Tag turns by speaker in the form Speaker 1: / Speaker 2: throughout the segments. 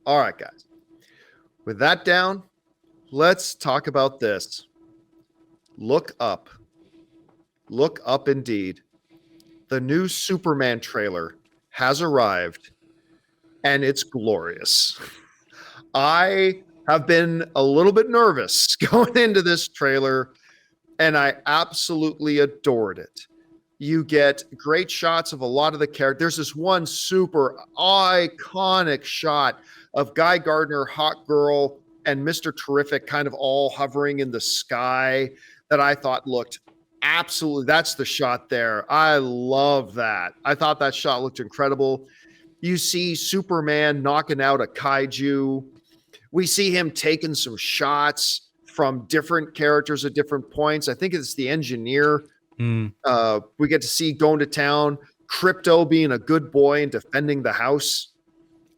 Speaker 1: All right, guys. With that down, let's talk about this. Look up. Look up indeed. The new Superman trailer has arrived, and it's glorious. I have been a little bit nervous going into this trailer, and I absolutely adored it. You get great shots of a lot of the characters. There's this one super iconic shot of Guy Gardner, Hawk Girl, and Mr. Terrific kind of all hovering in the sky that I thought looked absolutely, that's the shot there. I love that. I thought that shot looked incredible. You see Superman knocking out a kaiju. We see him taking some shots from different characters at different points. I think it's the engineer. We get to see going to town, Crypto being a good boy and defending the house.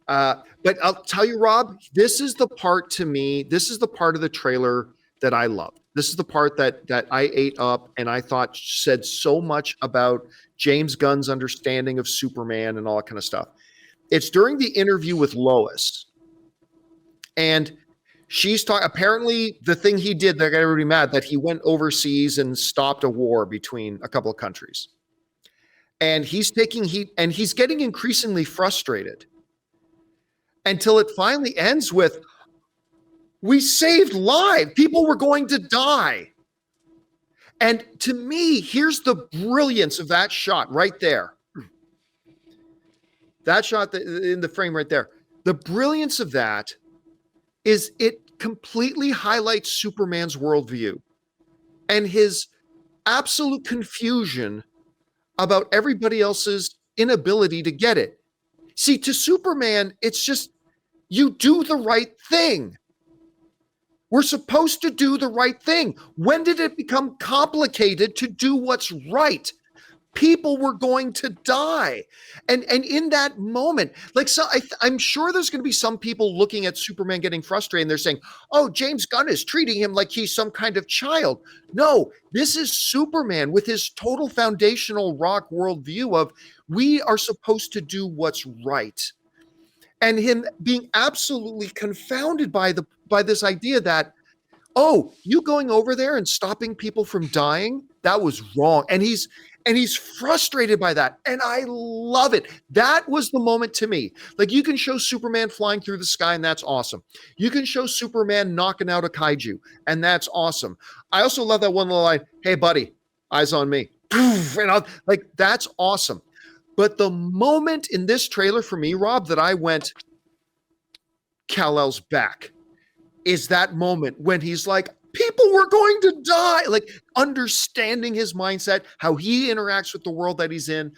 Speaker 1: But I'll tell you, Rob, this is the part to me, this is the part of the trailer that I love. This is the part that I ate up and I thought said so much about James Gunn's understanding of Superman and all that kind of stuff. It's during the interview with Lois. And she's talking, apparently the thing he did that got everybody mad, that he went overseas and stopped a war between a couple of countries. And he's taking heat and he's getting increasingly frustrated until it finally ends with, we saved lives. People were going to die. And to me, here's the brilliance of that shot right there. That shot in the frame right there. The brilliance of that is it completely highlights Superman's worldview and his absolute confusion about everybody else's inability to get it. See, to Superman, it's just, you do the right thing. We're supposed to do the right thing. When did it become complicated to do what's right? People were going to die. And in that moment, like, so I'm sure there's going to be some people looking at Superman getting frustrated and they're saying, oh, James Gunn is treating him like he's some kind of child. No, this is Superman with his total foundational rock worldview of we are supposed to do what's right. And him being absolutely confounded by this idea that, oh, you going over there and stopping people from dying, that was wrong. And he's frustrated by that. And I love it. That was the moment to me. Like, you can show Superman flying through the sky, and that's awesome. You can show Superman knocking out a kaiju, and that's awesome. I also love that one little line, hey, buddy, eyes on me. And that's awesome. But the moment in this trailer for me, Rob, that I went, Kal-El's back, is that moment when he's like, people were going to die, like understanding his mindset, how he interacts with the world that he's in.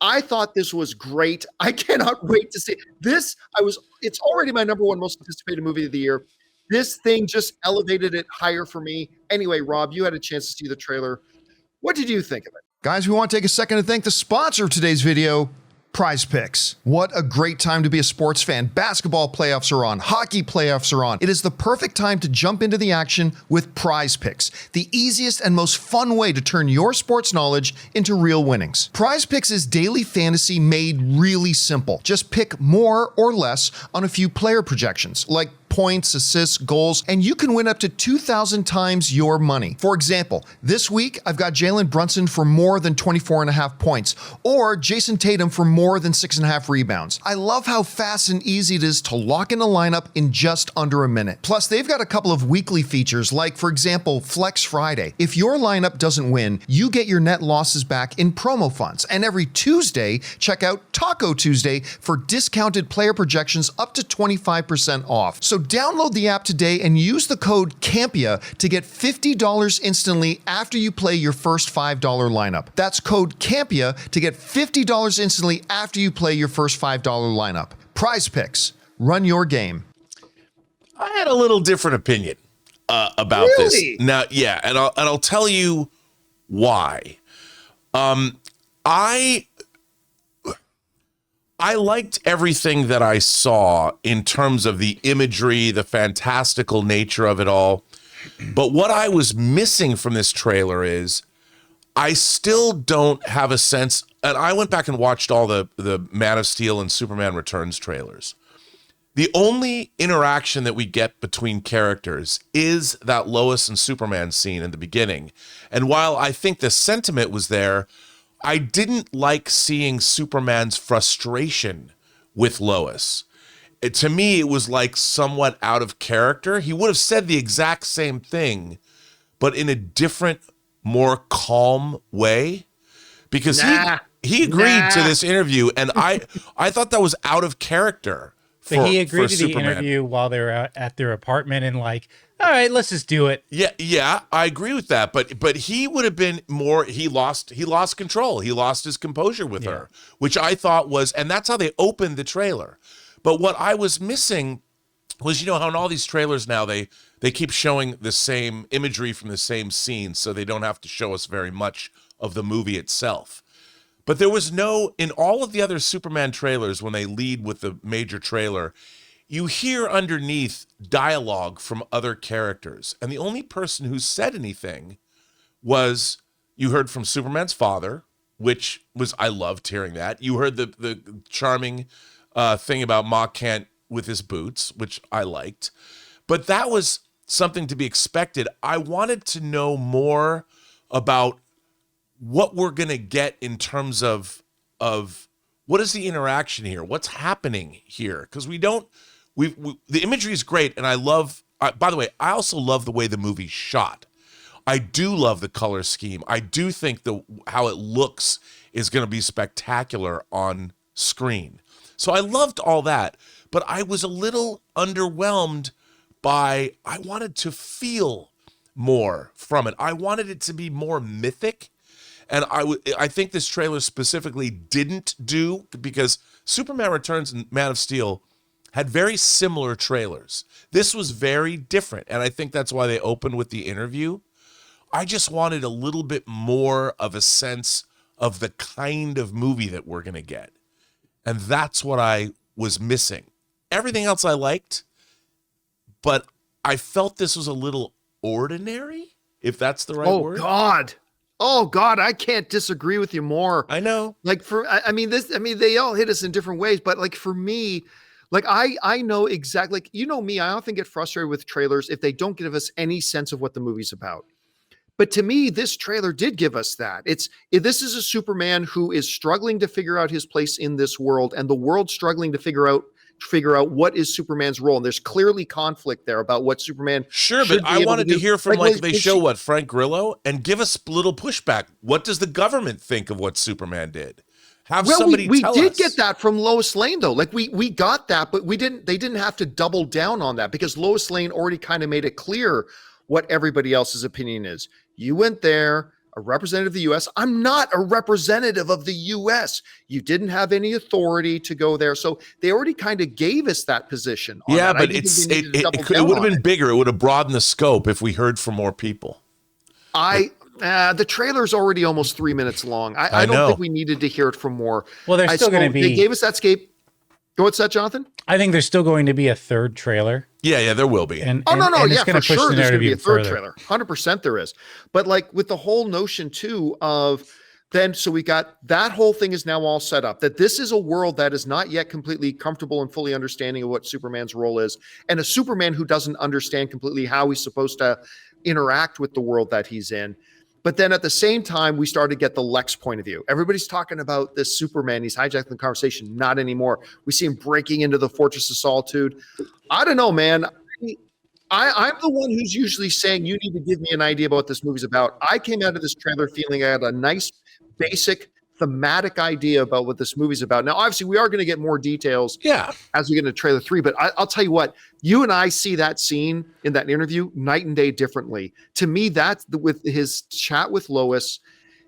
Speaker 1: I thought this was great. I cannot wait to see this. It's already my number one most anticipated movie of the year. This thing just elevated it higher for me. Anyway, Rob, you had a chance to see the trailer. What did you think of it?
Speaker 2: Guys, we want to take a second to thank the sponsor of today's video, PrizePicks. What a great time to be a sports fan. Basketball playoffs are on. Hockey playoffs are on. It is the perfect time to jump into the action with PrizePicks, the easiest and most fun way to turn your sports knowledge into real winnings. PrizePicks is daily fantasy made really simple. Just pick more or less on a few player projections, like points, assists, goals, and you can win up to 2,000 times your money. For example, this week, I've got Jalen Brunson for more than 24.5 points, or Jason Tatum for more than 6.5 rebounds. I love how fast and easy it is to lock in a lineup in just under a minute. Plus, they've got a couple of weekly features, like, for example, Flex Friday. If your lineup doesn't win, you get your net losses back in promo funds. And every Tuesday, check out Taco Tuesday for discounted player projections up to 25% off. So download the app today and use the code Campea to get $50 instantly after you play your first $5 lineup. That's code Campea to get $50 instantly after you play your first $5 lineup. PrizePicks. Run your game.
Speaker 3: I had a little different opinion about this. Now, yeah, and I'll tell you why. I liked everything that I saw in terms of the imagery, the fantastical nature of it all. But what I was missing from this trailer is I still don't have a sense, and I went back and watched all the Man of Steel and Superman Returns trailers. The only interaction that we get between characters is that Lois and Superman scene in the beginning. And while I think the sentiment was there, I didn't like seeing Superman's frustration with Lois. To me, it was like somewhat out of character. He would have said the exact same thing, but in a different, more calm way. Because he agreed to this interview, and I thought that was out of character.
Speaker 4: But he agreed to the interview while they were at their apartment and like, all right, let's just do it.
Speaker 3: Yeah, I agree with that. But he would have been more. He lost control. He lost his composure with her, which I thought was, and that's how they opened the trailer. But what I was missing was, how in all these trailers now they keep showing the same imagery from the same scene, so they don't have to show us very much of the movie itself. But there was in all of the other Superman trailers, when they lead with the major trailer, you hear underneath dialogue from other characters. And the only person who said anything was, you heard from Superman's father, which was, I loved hearing that. You heard the charming thing about Ma Kent with his boots, which I liked. But that was something to be expected. I wanted to know more about what we're going to get in terms of what is the interaction here? What's happening here? Because the imagery is great. And I love, by the way, I also love the way the movie's shot. I do love the color scheme. I do think how it looks is going to be spectacular on screen. So I loved all that, but I was a little underwhelmed I wanted to feel more from it. I wanted it to be more mythic. And I think this trailer specifically didn't do, because Superman Returns and Man of Steel had very similar trailers. This was very different, and I think that's why they opened with the interview. I just wanted a little bit more of a sense of the kind of movie that we're going to get. And that's what I was missing. Everything else I liked, but I felt this was a little ordinary, if that's the right word.
Speaker 1: Oh God, I can't disagree with you more.
Speaker 3: I know.
Speaker 1: Like they all hit us in different ways, but like for me, like I know exactly, like, me, I often get frustrated with trailers if they don't give us any sense of what the movie's about. But to me, this trailer did give us that. This is a Superman who is struggling to figure out his place in this world, and the world struggling to figure out what is Superman's role. And there's clearly conflict there about what Superman.
Speaker 3: Sure, but I wanted to hear from they show Frank Grillo, and give us a little pushback. What does the government think of what Superman did? Somebody
Speaker 1: we
Speaker 3: tell
Speaker 1: did
Speaker 3: us.
Speaker 1: get that from Lois Lane, though. Like we got that, but they didn't have to double down on that, because Lois Lane already kind of made it clear what everybody else's opinion is. You went there, a representative of the U.S. I'm not a representative of the U.S. You didn't have any authority to go there. So they already kind of gave us that position.
Speaker 3: Yeah, but it would have been bigger. It would have broadened the scope if we heard from more people.
Speaker 1: The trailer's already almost 3 minutes long. I don't think we needed to hear it from more.
Speaker 4: Well, there's still going to be.
Speaker 1: They gave us that scape. What's that, Jonathan?
Speaker 4: I think there's still going to be a third trailer.
Speaker 3: Yeah, there will be.
Speaker 1: Yeah, for sure there's going to be a third trailer. 100% there is. But like with the whole notion too of then, so we got that whole thing is now all set up, that this is a world that is not yet completely comfortable and fully understanding of what Superman's role is, and a Superman who doesn't understand completely how he's supposed to interact with the world that he's in. But then at the same time, we started to get the Lex point of view. Everybody's talking about this Superman. He's hijacking the conversation. Not anymore. We see him breaking into the Fortress of Solitude. I don't know, man. I'm the one who's usually saying you need to give me an idea about what this movie's about. I came out of this trailer feeling I had a nice, basic, thematic idea about what this movie's about. Now, obviously, we are going to get more details as we get into trailer 3, but I'll tell you what, you and I see that scene in that interview night and day differently. To me, that's with his chat with Lois,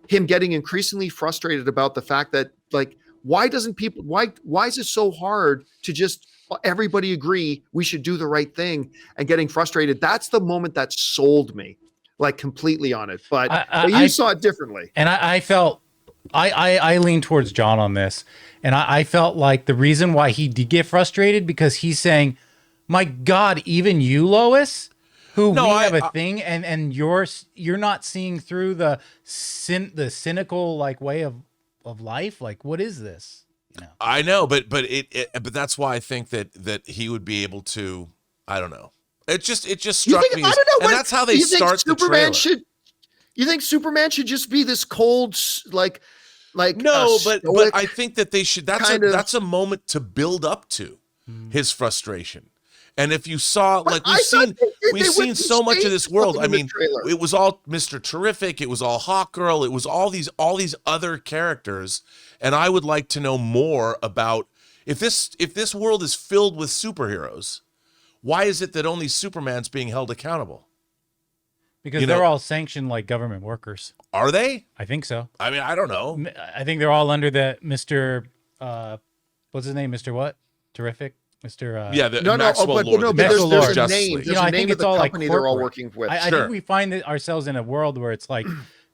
Speaker 1: him getting increasingly frustrated about the fact that, like, why is it so hard to just everybody agree we should do the right thing, and getting frustrated? That's the moment that sold me, like, completely on it. But you saw it differently.
Speaker 4: And I felt, I lean towards John on this, and I felt like the reason why he did get frustrated, because he's saying, my God, even you, Lois, who have a thing, and you're not seeing through the cynical like way of life. Like, what is this? You know.
Speaker 3: I know, but but that's why I think that he would be able to. I don't know. It just struck me,
Speaker 1: I don't know,
Speaker 3: and that's how they start the trailer.
Speaker 1: You think Superman should just be this cold, like
Speaker 3: no, but I think that they should. That's a moment to build up to his frustration. And if you saw, like we've seen so much of this world. I mean, it was all Mr. Terrific. It was all Hawkgirl. It was all these other characters. And I would like to know more about if this world is filled with superheroes, why is it that only Superman's being held accountable?
Speaker 4: Because they're all sanctioned like government workers.
Speaker 3: Are they?
Speaker 4: I think so.
Speaker 3: I mean, I don't know.
Speaker 4: I think they're all under the Mr. What's his name? Mr. What? Terrific? Mr.
Speaker 3: Maxwell Lord.
Speaker 1: There's a name. There's a
Speaker 4: I
Speaker 1: name
Speaker 4: think
Speaker 1: of
Speaker 4: it's
Speaker 1: the
Speaker 4: all
Speaker 1: company
Speaker 4: like
Speaker 1: they're all working with.
Speaker 4: I think we find ourselves in a world where it's like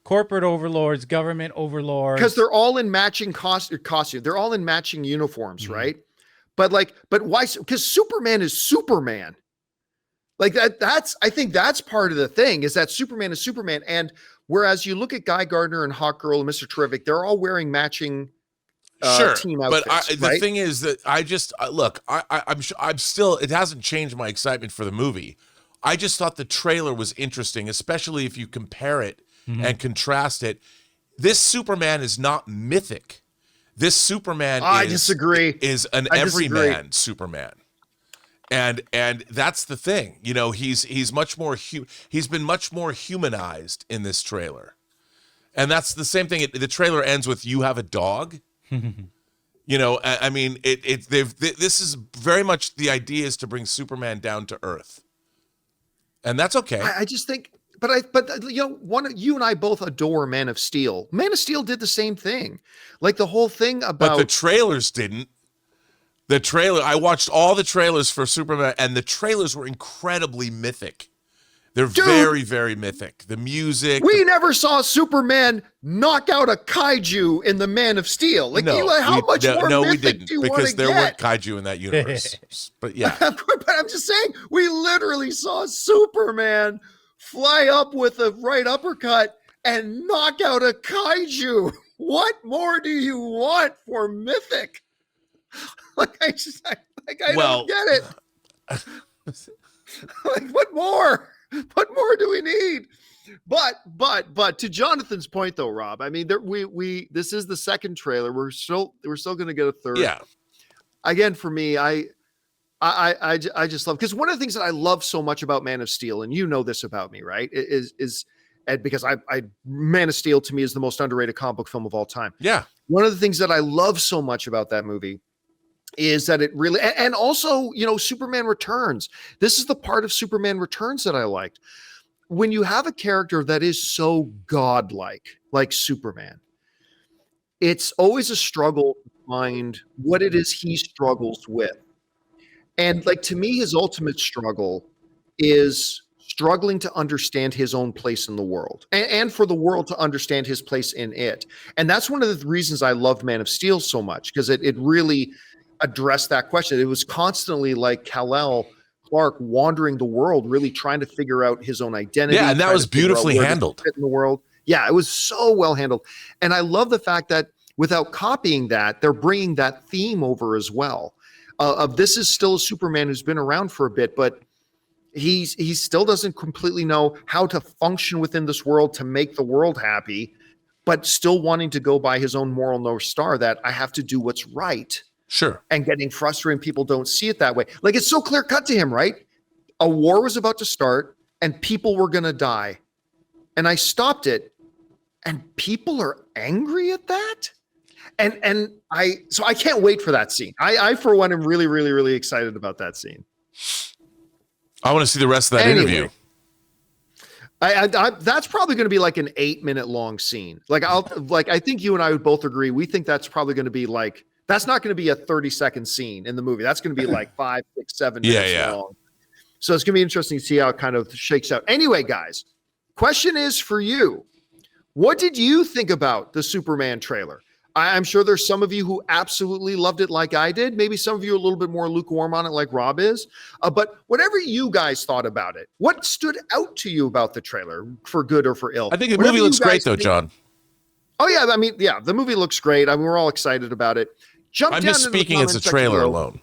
Speaker 4: corporate overlords, government overlords.
Speaker 1: Because they're all in matching costume. They're all in matching uniforms, right? But why? Because Superman is Superman. Like I think that's part of the thing is that Superman is Superman. And whereas you look at Guy Gardner and Hawkgirl and Mr. Terrific, they're all wearing matching team outfits.
Speaker 3: But the thing is that I'm still, it hasn't changed my excitement for the movie. I just thought the trailer was interesting, especially if you compare it and contrast it. This Superman is not mythic. This Superman is an everyman Superman. And that's the thing. He's much more he's been much more humanized in this trailer. And that's the same thing. The trailer ends with "You have a dog." I mean, this is very much the idea is to bring Superman down to earth. And that's okay.
Speaker 1: I just think you and I both adore Man of Steel. Man of Steel did the same thing. Like the whole thing about
Speaker 3: But the trailers didn't. I watched all the trailers for Superman, and the trailers were incredibly mythic. They're very, very mythic. The music.
Speaker 1: We never saw Superman knock out a kaiju in the Man of Steel. Like, how much more mythic do you want to get?
Speaker 3: Because there weren't kaiju in that universe. But yeah.
Speaker 1: But I'm just saying, we literally saw Superman fly up with a right uppercut and knock out a kaiju. What more do you want for mythic? I don't get it. Like, what more? What more do we need? But to Jonathan's point though, Rob, I mean, this is the second trailer. We're still going to get a third.
Speaker 3: Yeah.
Speaker 1: Again, for me, I just love, because one of the things that I love so much about Man of Steel, and you know this about me, right? Is because Man of Steel to me is the most underrated comic book film of all time.
Speaker 3: Yeah.
Speaker 1: One of the things that I love so much about that movie is that it really, and also, Superman Returns. This is the part of Superman Returns that I liked. When you have a character that is so godlike, like Superman, it's always a struggle to find what it is he struggles with. And like, to me, his ultimate struggle is struggling to understand his own place in the world and for the world to understand his place in it. And that's one of the reasons I love Man of Steel so much, because it really addressed that question. It was constantly like Kal-El Clark wandering the world, really trying to figure out his own identity.
Speaker 3: Yeah, and that was beautifully handled
Speaker 1: in the world. Yeah, it was so well handled. And I love the fact that without copying that, they're bringing that theme over as well. Of this is still a Superman who's been around for a bit, but he still doesn't completely know how to function within this world to make the world happy, but still wanting to go by his own moral North Star that I have to do what's right.
Speaker 3: Sure.
Speaker 1: And getting frustrated, people don't see it that way. Like, it's so clear cut to him, right? A war was about to start and people were going to die. And I stopped it, and people are angry at that. So I can't wait for that scene. I for one am really, really, really excited about that scene.
Speaker 3: I want to see the rest of that interview.
Speaker 1: That's probably going to be like an 8-minute long scene. I think you and I would both agree. We think that's probably going to be like, that's not going to be a 30-second scene in the movie. That's going to be like 5, 6, 7 minutes long. So it's going to be interesting to see how it kind of shakes out. Anyway, guys, question is for you. What did you think about the Superman trailer? I'm sure there's some of you who absolutely loved it like I did. Maybe some of you are a little bit more lukewarm on it like Rob is. But whatever you guys thought about it, what stood out to you about the trailer, for good or for ill?
Speaker 3: I think the movie looks great though, John.
Speaker 1: Oh, yeah. I mean, yeah, the movie looks great. I mean, we're all excited about it. Jump
Speaker 3: I'm
Speaker 1: down
Speaker 3: just
Speaker 1: into the
Speaker 3: speaking as
Speaker 1: comment
Speaker 3: a
Speaker 1: section
Speaker 3: trailer
Speaker 1: below.
Speaker 3: alone.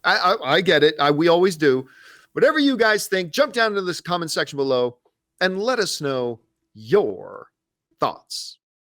Speaker 1: I get it. We always do. Whatever you guys think, jump down into this comment section below and let us know your thoughts.